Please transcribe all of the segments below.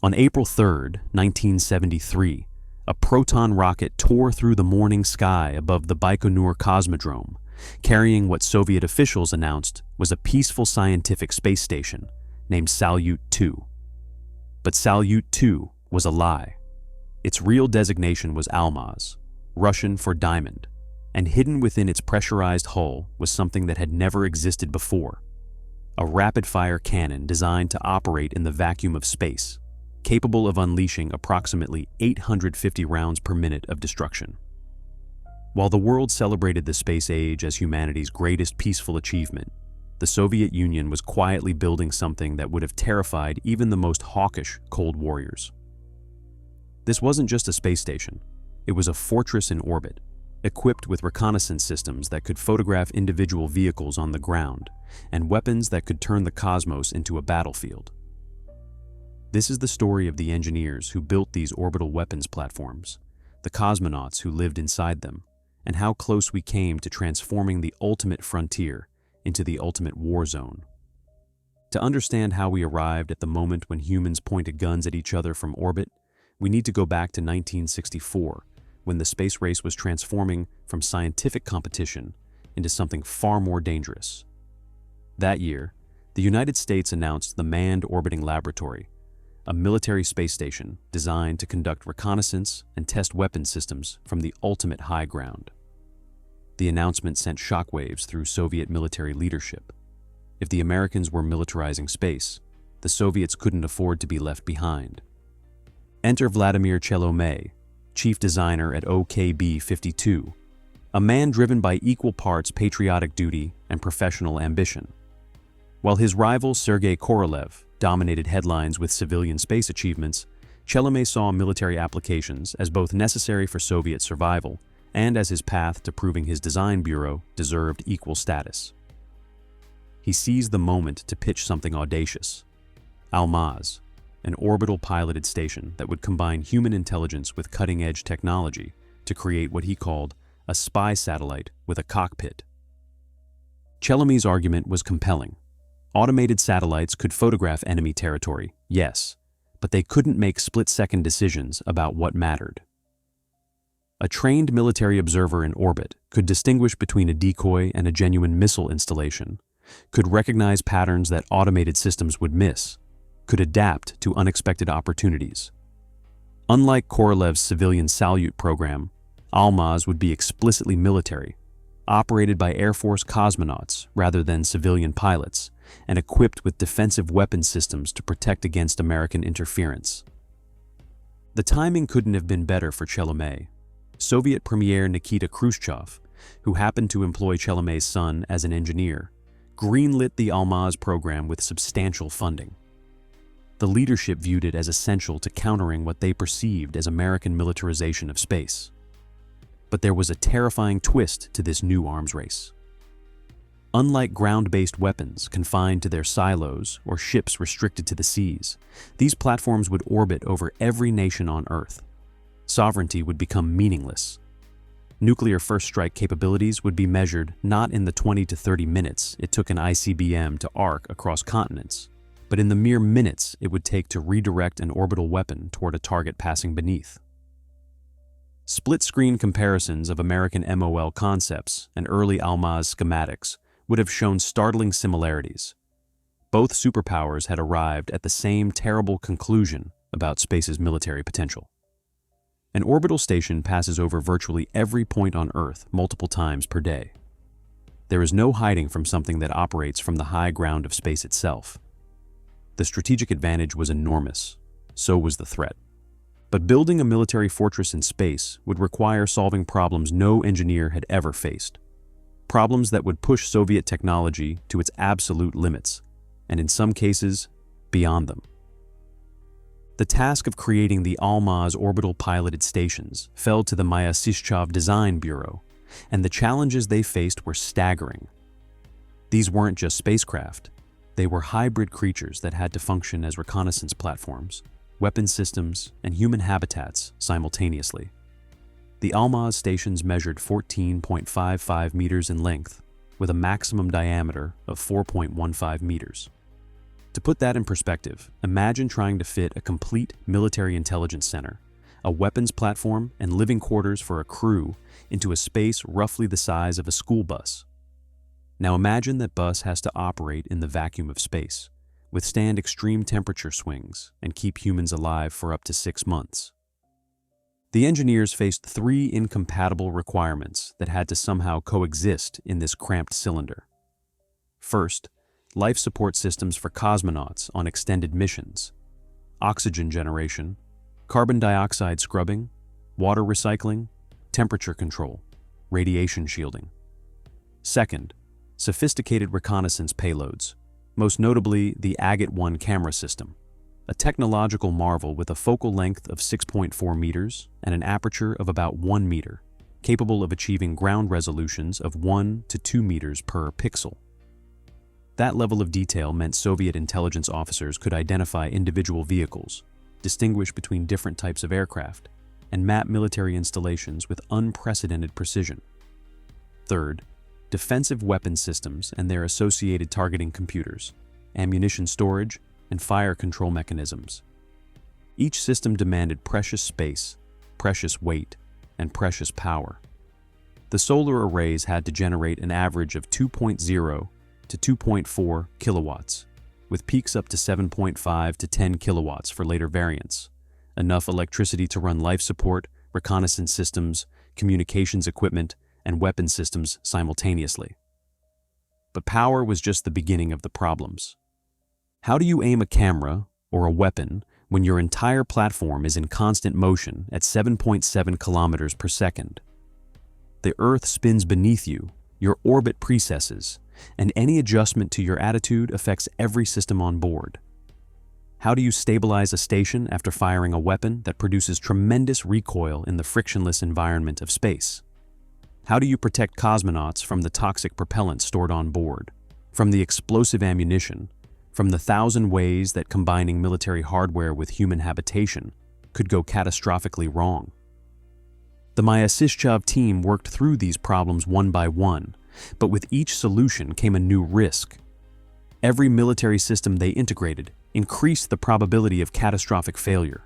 On April 3, 1973, a Proton rocket tore through the morning sky above the Baikonur Cosmodrome, carrying what Soviet officials announced was a peaceful scientific space station named Salyut 2. But Salyut 2 was a lie. Its real designation was Almaz, Russian for diamond, and hidden within its pressurized hull was something that had never existed before: a rapid-fire cannon designed to operate in the vacuum of space, capable of unleashing approximately 850 rounds per minute of destruction. While the world celebrated the space age as humanity's greatest peaceful achievement, the Soviet Union was quietly building something that would have terrified even the most hawkish Cold Warriors. This wasn't just a space station. It was a fortress in orbit, equipped with reconnaissance systems that could photograph individual vehicles on the ground and weapons that could turn the cosmos into a battlefield. This is the story of the engineers who built these orbital weapons platforms, the cosmonauts who lived inside them, and how close we came to transforming the ultimate frontier into the ultimate war zone. To understand how we arrived at the moment when humans pointed guns at each other from orbit, we need to go back to 1964, when the space race was transforming from scientific competition into something far more dangerous. That year, the United States announced the Manned Orbiting Laboratory, a military space station designed to conduct reconnaissance and test weapon systems from the ultimate high ground. The announcement sent shockwaves through Soviet military leadership. If the Americans were militarizing space, the Soviets couldn't afford to be left behind. Enter Vladimir Chelomei, chief designer at OKB-52, a man driven by equal parts patriotic duty and professional ambition. While his rival Sergei Korolev dominated headlines with civilian space achievements, Chelomei saw military applications as both necessary for Soviet survival and as his path to proving his design bureau deserved equal status. He seized the moment to pitch something audacious: Almaz, an orbital piloted station that would combine human intelligence with cutting-edge technology to create what he called a spy satellite with a cockpit. Chelomei's argument was compelling. Automated satellites could photograph enemy territory, yes, but they couldn't make split-second decisions about what mattered. A trained military observer in orbit could distinguish between a decoy and a genuine missile installation, could recognize patterns that automated systems would miss, could adapt to unexpected opportunities. Unlike Korolev's civilian Salyut program, Almaz would be explicitly military, operated by Air Force cosmonauts rather than civilian pilots, and equipped with defensive weapon systems to protect against American interference. The timing couldn't have been better for Chelomei. Soviet Premier Nikita Khrushchev, who happened to employ Chelomei's son as an engineer, greenlit the Almaz program with substantial funding. The leadership viewed it as essential to countering what they perceived as American militarization of space. But there was a terrifying twist to this new arms race. Unlike ground-based weapons confined to their silos or ships restricted to the seas, these platforms would orbit over every nation on Earth. Sovereignty would become meaningless. Nuclear first-strike capabilities would be measured not in the 20 to 30 minutes it took an ICBM to arc across continents, but in the mere minutes it would take to redirect an orbital weapon toward a target passing beneath. Split-screen comparisons of American MOL concepts and early Almaz schematics would have shown startling similarities. Both superpowers had arrived at the same terrible conclusion about space's military potential. An orbital station passes over virtually every point on Earth multiple times per day. There is no hiding from something that operates from the high ground of space itself. The strategic advantage was enormous, so was the threat. But building a military fortress in space would require solving problems no engineer had ever faced. Problems that would push Soviet technology to its absolute limits, and in some cases, beyond them. The task of creating the Almaz orbital piloted stations fell to the Myasishchev Design Bureau, and the challenges they faced were staggering. These weren't just spacecraft. They were hybrid creatures that had to function as reconnaissance platforms, weapon systems, and human habitats simultaneously. The Almaz stations measured 14.55 meters in length, with a maximum diameter of 4.15 meters. To put that in perspective, imagine trying to fit a complete military intelligence center, a weapons platform, and living quarters for a crew into a space roughly the size of a school bus. Now imagine that bus has to operate in the vacuum of space, withstand extreme temperature swings, and keep humans alive for up to 6 months. The engineers faced 3 incompatible requirements that had to somehow coexist in this cramped cylinder. First, life support systems for cosmonauts on extended missions, oxygen generation, carbon dioxide scrubbing, water recycling, temperature control, radiation shielding. Second, sophisticated reconnaissance payloads, most notably the Agat-1 camera system, a technological marvel with a focal length of 6.4 meters and an aperture of about 1 meter, capable of achieving ground resolutions of 1 to 2 meters per pixel. That level of detail meant Soviet intelligence officers could identify individual vehicles, distinguish between different types of aircraft, and map military installations with unprecedented precision. Third, defensive weapon systems and their associated targeting computers, ammunition storage, and fire control mechanisms. Each system demanded precious space, precious weight, and precious power. The solar arrays had to generate an average of 2.0 to 2.4 kilowatts, with peaks up to 7.5 to 10 kilowatts for later variants, enough electricity to run life support, reconnaissance systems, communications equipment, and weapon systems simultaneously. But power was just the beginning of the problems. How do you aim a camera or a weapon when your entire platform is in constant motion at 7.7 kilometers per second? The Earth spins beneath you, your orbit precesses, and any adjustment to your attitude affects every system on board. How do you stabilize a station after firing a weapon that produces tremendous recoil in the frictionless environment of space? How do you protect cosmonauts from the toxic propellant stored on board, from the explosive ammunition, from the 1,000 ways that combining military hardware with human habitation could go catastrophically wrong? The Myasishchev team worked through these problems one by one, but with each solution came a new risk. Every military system they integrated increased the probability of catastrophic failure.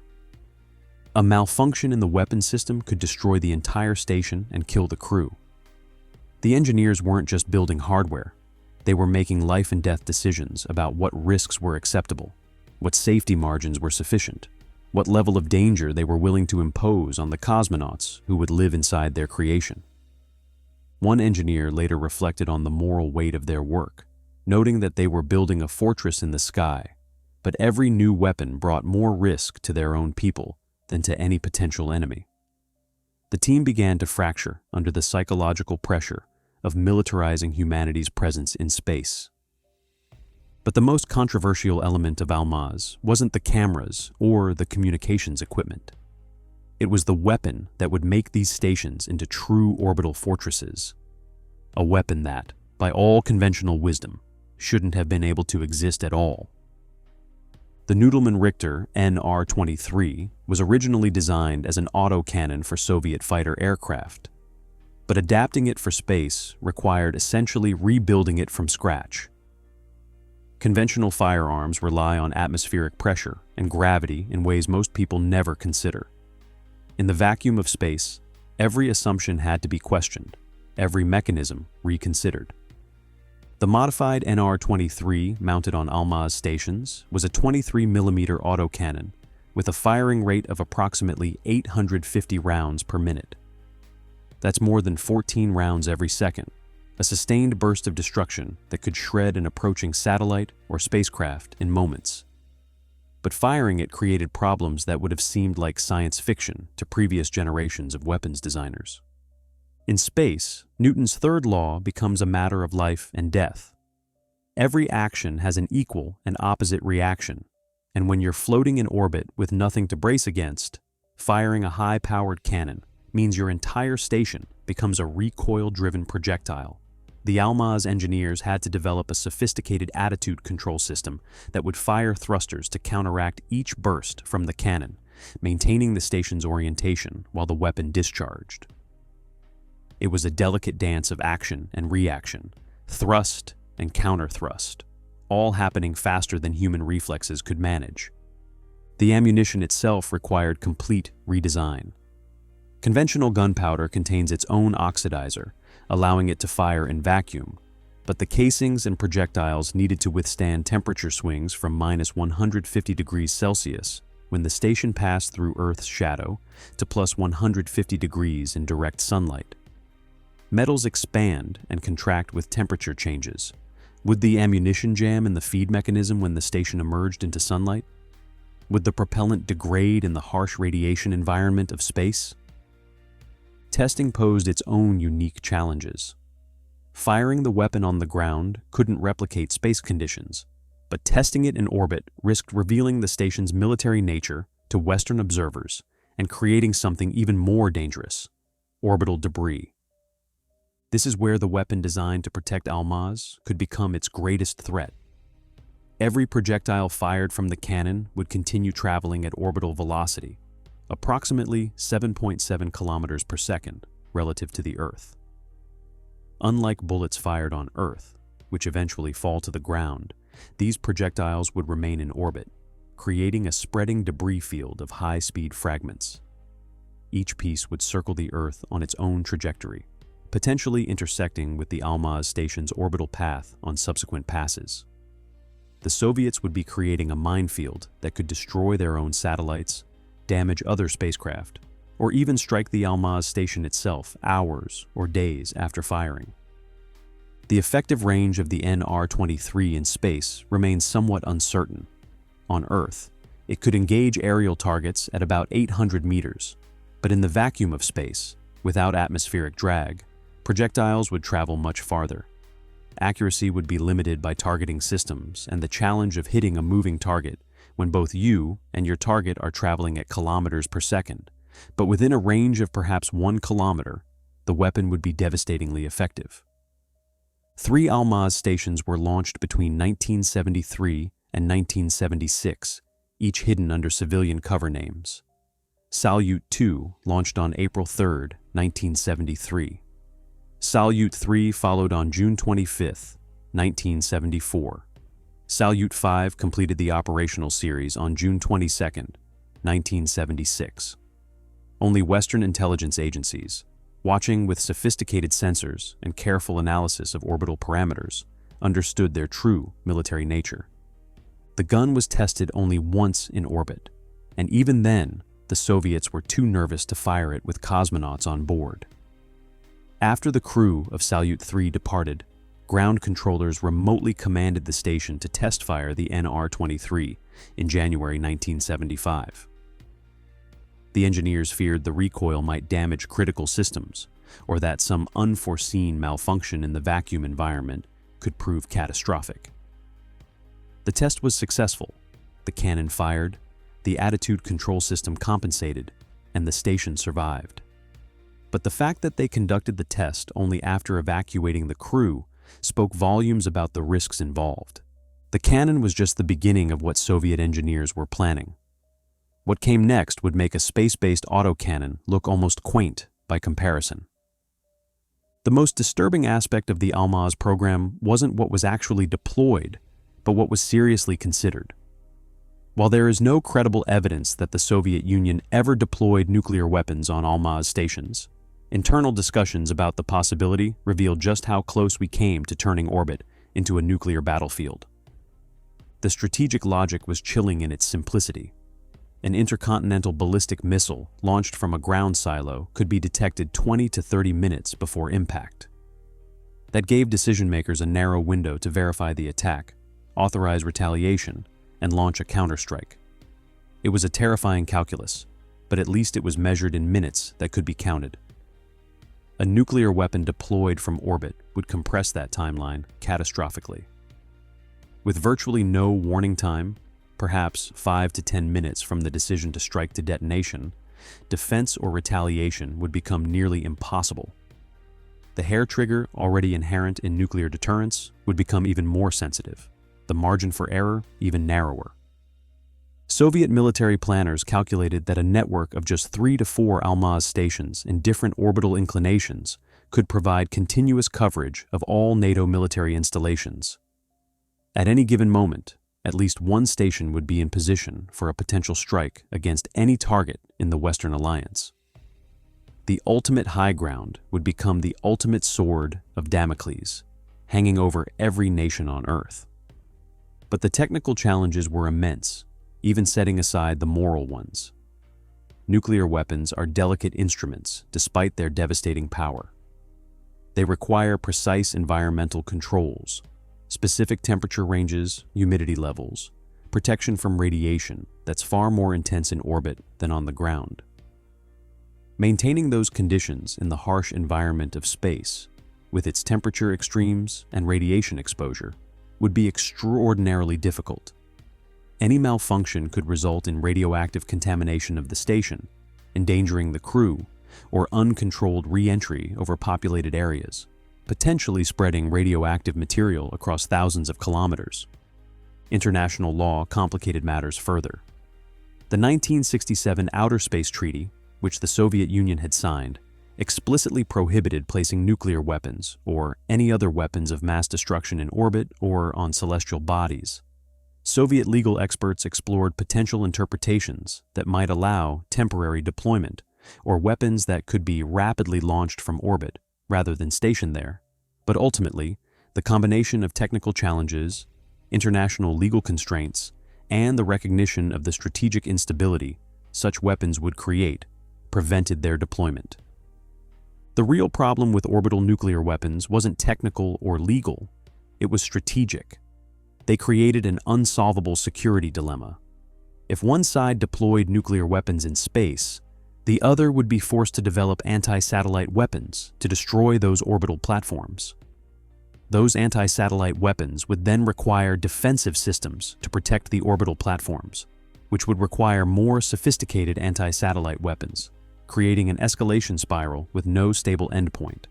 A malfunction in the weapon system could destroy the entire station and kill the crew. The engineers weren't just building hardware. They were making life and death decisions about what risks were acceptable, what safety margins were sufficient, what level of danger they were willing to impose on the cosmonauts who would live inside their creation. One engineer later reflected on the moral weight of their work, noting that they were building a fortress in the sky, but every new weapon brought more risk to their own people than to any potential enemy. The team began to fracture under the psychological pressure of militarizing humanity's presence in space. But the most controversial element of Almaz wasn't the cameras or the communications equipment. It was the weapon that would make these stations into true orbital fortresses. A weapon that, by all conventional wisdom, shouldn't have been able to exist at all. The Noodleman-Richter NR-23 was originally designed as an autocannon for Soviet fighter aircraft, but adapting it for space required essentially rebuilding it from scratch. Conventional firearms rely on atmospheric pressure and gravity in ways most people never consider. In the vacuum of space, every assumption had to be questioned, every mechanism reconsidered. The modified NR-23 mounted on Almaz stations was a 23mm autocannon with a firing rate of approximately 850 rounds per minute. That's more than 14 rounds every second, a sustained burst of destruction that could shred an approaching satellite or spacecraft in moments. But firing it created problems that would have seemed like science fiction to previous generations of weapons designers. In space, Newton's third law becomes a matter of life and death. Every action has an equal and opposite reaction, and when you're floating in orbit with nothing to brace against, firing a high-powered cannon means your entire station becomes a recoil-driven projectile. The Almaz engineers had to develop a sophisticated attitude control system that would fire thrusters to counteract each burst from the cannon, maintaining the station's orientation while the weapon discharged. It was a delicate dance of action and reaction, thrust and counter-thrust, all happening faster than human reflexes could manage. The ammunition itself required complete redesign. Conventional gunpowder contains its own oxidizer, allowing it to fire in vacuum, but the casings and projectiles needed to withstand temperature swings from -150 degrees Celsius when the station passed through Earth's shadow to +150 degrees in direct sunlight. Metals expand and contract with temperature changes. Would the ammunition jam in the feed mechanism when the station emerged into sunlight? Would the propellant degrade in the harsh radiation environment of space? Testing posed its own unique challenges. Firing the weapon on the ground couldn't replicate space conditions, but testing it in orbit risked revealing the station's military nature to Western observers and creating something even more dangerous: orbital debris. This is where the weapon designed to protect Almaz could become its greatest threat. Every projectile fired from the cannon would continue traveling at orbital velocity, approximately 7.7 kilometers per second relative to the Earth. Unlike bullets fired on Earth, which eventually fall to the ground, these projectiles would remain in orbit, creating a spreading debris field of high-speed fragments. Each piece would circle the Earth on its own trajectory, potentially intersecting with the Almaz station's orbital path on subsequent passes. The Soviets would be creating a minefield that could destroy their own satellites, damage other spacecraft, or even strike the Almaz station itself hours or days after firing. The effective range of the NR-23 in space remains somewhat uncertain. On Earth, it could engage aerial targets at about 800 meters, but in the vacuum of space, without atmospheric drag, projectiles would travel much farther. Accuracy would be limited by targeting systems and the challenge of hitting a moving target when both you and your target are traveling at kilometers per second. But within a range of perhaps 1 kilometer, the weapon would be devastatingly effective. 3 Almaz stations were launched between 1973 and 1976, each hidden under civilian cover names. Salyut 2 launched on April 3, 1973. Salyut 3 followed on June 25, 1974. Salyut 5 completed the operational series on June 22, 1976. Only Western intelligence agencies, watching with sophisticated sensors and careful analysis of orbital parameters, understood their true military nature. The gun was tested only once in orbit, and even then, the Soviets were too nervous to fire it with cosmonauts on board. After the crew of Salyut 3 departed, ground controllers remotely commanded the station to test fire the NR-23 in January 1975. The engineers feared the recoil might damage critical systems, or that some unforeseen malfunction in the vacuum environment could prove catastrophic. The test was successful. The cannon fired, the attitude control system compensated, and the station survived. But the fact that they conducted the test only after evacuating the crew spoke volumes about the risks involved. The cannon was just the beginning of what Soviet engineers were planning. What came next would make a space-based autocannon look almost quaint by comparison. The most disturbing aspect of the Almaz program wasn't what was actually deployed, but what was seriously considered. While there is no credible evidence that the Soviet Union ever deployed nuclear weapons on Almaz stations, internal discussions about the possibility revealed just how close we came to turning orbit into a nuclear battlefield. The strategic logic was chilling in its simplicity. An intercontinental ballistic missile launched from a ground silo could be detected 20 to 30 minutes before impact. That gave decision-makers a narrow window to verify the attack, authorize retaliation, and launch a counterstrike. It was a terrifying calculus, but at least it was measured in minutes that could be counted. A nuclear weapon deployed from orbit would compress that timeline catastrophically. With virtually no warning time, perhaps 5 to 10 minutes from the decision to strike to detonation, defense or retaliation would become nearly impossible. The hair trigger, already inherent in nuclear deterrence, would become even more sensitive, the margin for error even narrower. Soviet military planners calculated that a network of just 3 to 4 Almaz stations in different orbital inclinations could provide continuous coverage of all NATO military installations. At any given moment, at least one station would be in position for a potential strike against any target in the Western Alliance. The ultimate high ground would become the ultimate sword of Damocles, hanging over every nation on Earth. But the technical challenges were immense, even setting aside the moral ones. Nuclear weapons are delicate instruments despite their devastating power. They require precise environmental controls, specific temperature ranges, humidity levels, protection from radiation that's far more intense in orbit than on the ground. Maintaining those conditions in the harsh environment of space, with its temperature extremes and radiation exposure, would be extraordinarily difficult. Any malfunction could result in radioactive contamination of the station, endangering the crew, or uncontrolled re-entry over populated areas, potentially spreading radioactive material across thousands of kilometers. International law complicated matters further. The 1967 Outer Space Treaty, which the Soviet Union had signed, explicitly prohibited placing nuclear weapons or any other weapons of mass destruction in orbit or on celestial bodies. Soviet legal experts explored potential interpretations that might allow temporary deployment or weapons that could be rapidly launched from orbit rather than stationed there. But ultimately, the combination of technical challenges, international legal constraints, and the recognition of the strategic instability such weapons would create prevented their deployment. The real problem with orbital nuclear weapons wasn't technical or legal, it was strategic. They created an unsolvable security dilemma. If one side deployed nuclear weapons in space, the other would be forced to develop anti-satellite weapons to destroy those orbital platforms. Those anti-satellite weapons would then require defensive systems to protect the orbital platforms, which would require more sophisticated anti-satellite weapons, creating an escalation spiral with no stable endpoint.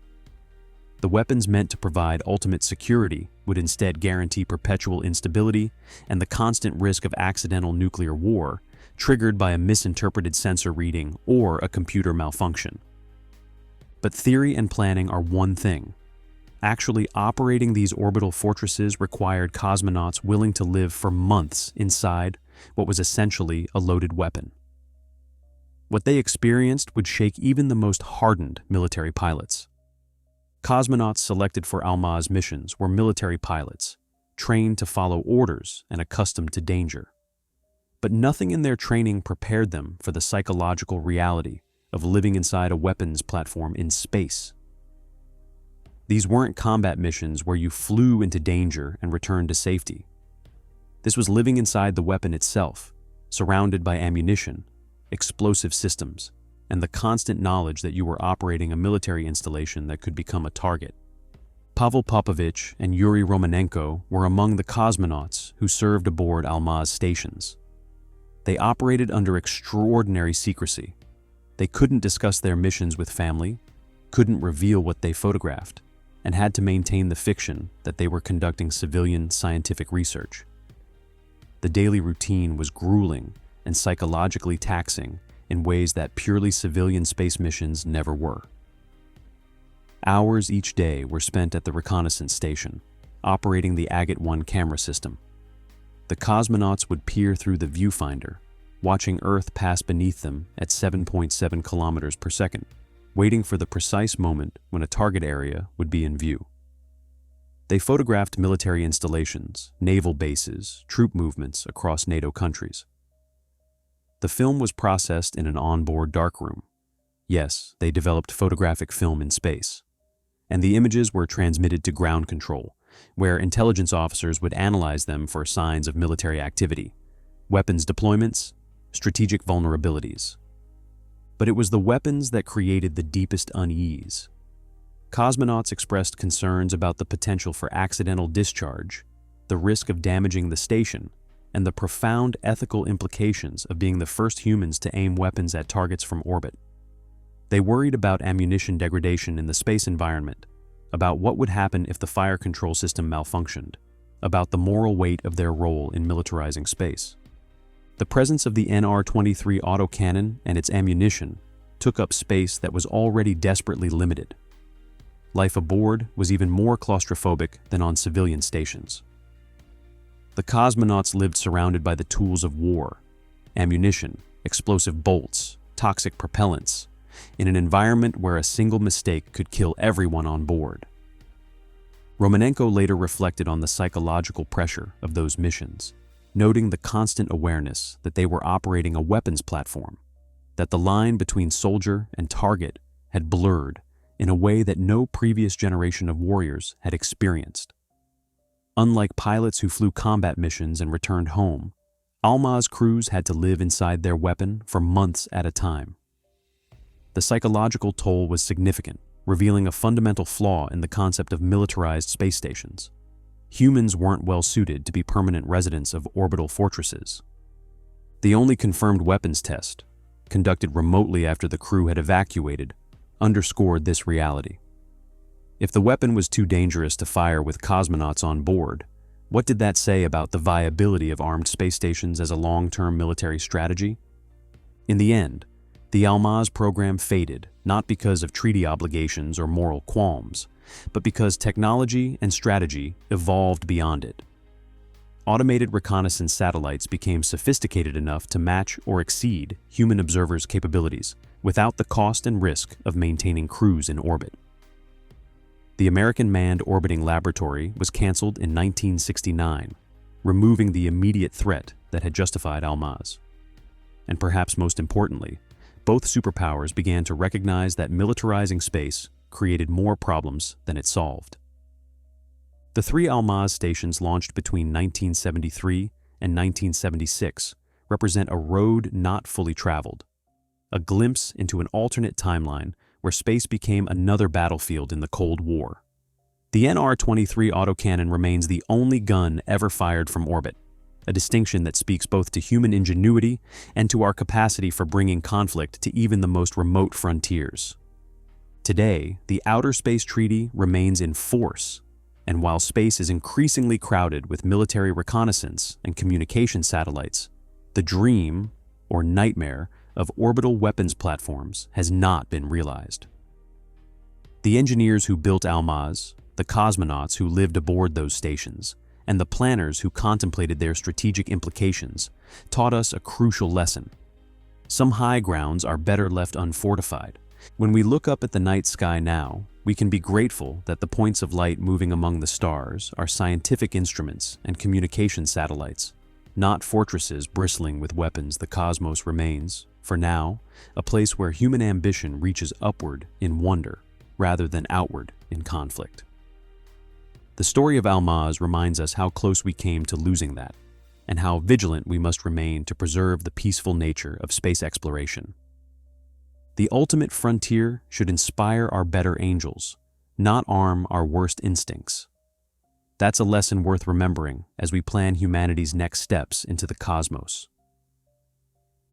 The weapons meant to provide ultimate security would instead guarantee perpetual instability and the constant risk of accidental nuclear war, triggered by a misinterpreted sensor reading or a computer malfunction. But theory and planning are one thing. Actually operating these orbital fortresses required cosmonauts willing to live for months inside what was essentially a loaded weapon. What they experienced would shake even the most hardened military pilots. Cosmonauts selected for Almaz missions were military pilots, trained to follow orders and accustomed to danger. But nothing in their training prepared them for the psychological reality of living inside a weapons platform in space. These weren't combat missions where you flew into danger and returned to safety. This was living inside the weapon itself, surrounded by ammunition, explosive systems, and the constant knowledge that you were operating a military installation that could become a target. Pavel Popovich and Yuri Romanenko were among the cosmonauts who served aboard Almaz stations. They operated under extraordinary secrecy. They couldn't discuss their missions with family, couldn't reveal what they photographed, and had to maintain the fiction that they were conducting civilian scientific research. The daily routine was grueling and psychologically taxing in ways that purely civilian space missions never were. Hours each day were spent at the reconnaissance station, operating the Agat-1 camera system. The cosmonauts would peer through the viewfinder, watching Earth pass beneath them at 7.7 kilometers per second, waiting for the precise moment when a target area would be in view. They photographed military installations, naval bases, troop movements across NATO countries. The film was processed in an onboard darkroom. Yes, they developed photographic film in space. And the images were transmitted to ground control, where intelligence officers would analyze them for signs of military activity, weapons deployments, strategic vulnerabilities. But it was the weapons that created the deepest unease. Cosmonauts expressed concerns about the potential for accidental discharge, the risk of damaging the station, and the profound ethical implications of being the first humans to aim weapons at targets from orbit. They worried about ammunition degradation in the space environment, about what would happen if the fire control system malfunctioned, about the moral weight of their role in militarizing space. The presence of the NR-23 autocannon and its ammunition took up space that was already desperately limited. Life aboard was even more claustrophobic than on civilian stations. The cosmonauts lived surrounded by the tools of war, ammunition, explosive bolts, toxic propellants, in an environment where a single mistake could kill everyone on board. Romanenko later reflected on the psychological pressure of those missions, noting the constant awareness that they were operating a weapons platform, that the line between soldier and target had blurred in a way that no previous generation of warriors had experienced. Unlike pilots who flew combat missions and returned home, Almaz crews had to live inside their weapon for months at a time. The psychological toll was significant, revealing a fundamental flaw in the concept of militarized space stations. Humans weren't well suited to be permanent residents of orbital fortresses. The only confirmed weapons test, conducted remotely after the crew had evacuated, underscored this reality. If the weapon was too dangerous to fire with cosmonauts on board, what did that say about the viability of armed space stations as a long-term military strategy? In the end, the Almaz program faded, not because of treaty obligations or moral qualms, but because technology and strategy evolved beyond it. Automated reconnaissance satellites became sophisticated enough to match or exceed human observers' capabilities without the cost and risk of maintaining crews in orbit. The American Manned Orbiting Laboratory was canceled in 1969, removing the immediate threat that had justified Almaz. And perhaps most importantly, both superpowers began to recognize that militarizing space created more problems than it solved. The three Almaz stations launched between 1973 and 1976 represent a road not fully traveled, a glimpse into an alternate timeline where space became another battlefield in the Cold War. The NR-23 autocannon remains the only gun ever fired from orbit, a distinction that speaks both to human ingenuity and to our capacity for bringing conflict to even the most remote frontiers. Today, the Outer Space Treaty remains in force, and while space is increasingly crowded with military reconnaissance and communication satellites, the dream, or nightmare, of orbital weapons platforms has not been realized. The engineers who built Almaz, the cosmonauts who lived aboard those stations, and the planners who contemplated their strategic implications taught us a crucial lesson. Some high grounds are better left unfortified. When we look up at the night sky now, we can be grateful that the points of light moving among the stars are scientific instruments and communication satellites, not fortresses bristling with weapons. The cosmos remains, for now, a place where human ambition reaches upward in wonder rather than outward in conflict. The story of Almaz reminds us how close we came to losing that, and how vigilant we must remain to preserve the peaceful nature of space exploration. The ultimate frontier should inspire our better angels, not arm our worst instincts. That's a lesson worth remembering as we plan humanity's next steps into the cosmos.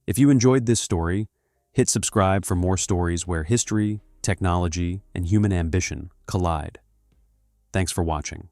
If you enjoyed this story, hit subscribe for more stories where history, technology, and human ambition collide. Thanks for watching.